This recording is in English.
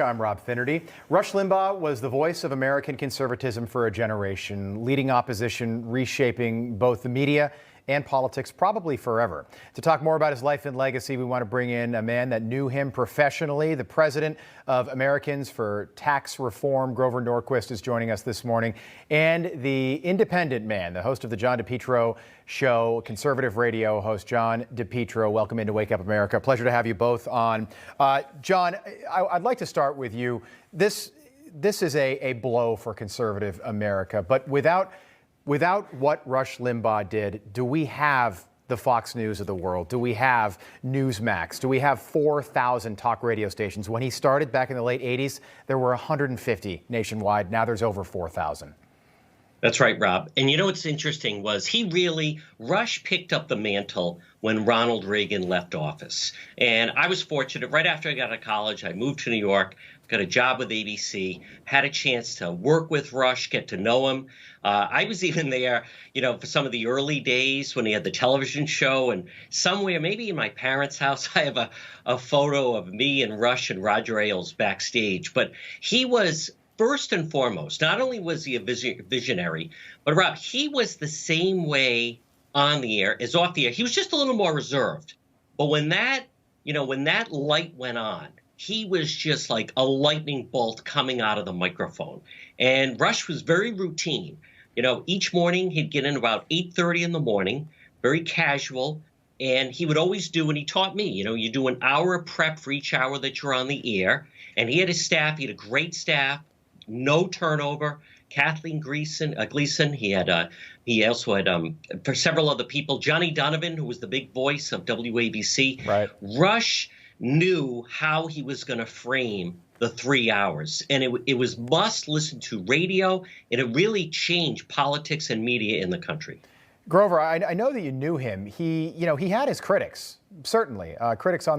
I'm Rob Finnerty. Rush Limbaugh was the voice of American conservatism for a generation, leading opposition, reshaping both the media and politics probably forever. To talk more about his life and legacy, we want to bring in a man that knew him professionally. The president of Americans for Tax Reform, Grover Norquist, is joining us this morning. And the independent man, the host of the John DePetro Show, conservative radio host John DePetro. Welcome into Wake Up America. Pleasure to have you both on. John, I'd like to start with you. This is a blow for conservative America, but without what Rush Limbaugh did, do we have the Fox News of the world? Do we have Newsmax? Do we have 4,000 talk radio stations? When he started back in the late 80s, there were 150 nationwide. Now there's over 4,000. That's right, Rob. And you know what's interesting was Rush picked up the mantle when Ronald Reagan left office. And I was fortunate. Right after I got out of college, I moved to New York, got a job with ABC, had a chance to work with Rush, get to know him. I was even there, for some of the early days when he had the television show. And somewhere, maybe in my parents' house, I have a photo of me and Rush and Roger Ailes backstage. But he was, first and foremost, not only was he a visionary, but Rob, he was the same way on the air as off the air. He was just a little more reserved. But when that light went on, he was just like a lightning bolt coming out of the microphone. And Rush was very routine. Each morning he'd get in about 8:30 in the morning, very casual. And he would always do, and he taught me, you do an hour of prep for each hour that you're on the air. And he had his staff. He had a great staff. No turnover. Kathleen Gleason. He also had for several other people. Johnny Donovan, who was the big voice of WABC. Right. Rush knew how he was going to frame the 3 hours, and it was must listen to radio, and it really changed politics and media in the country. Grover, I know that you knew him. He had his critics, certainly critics on the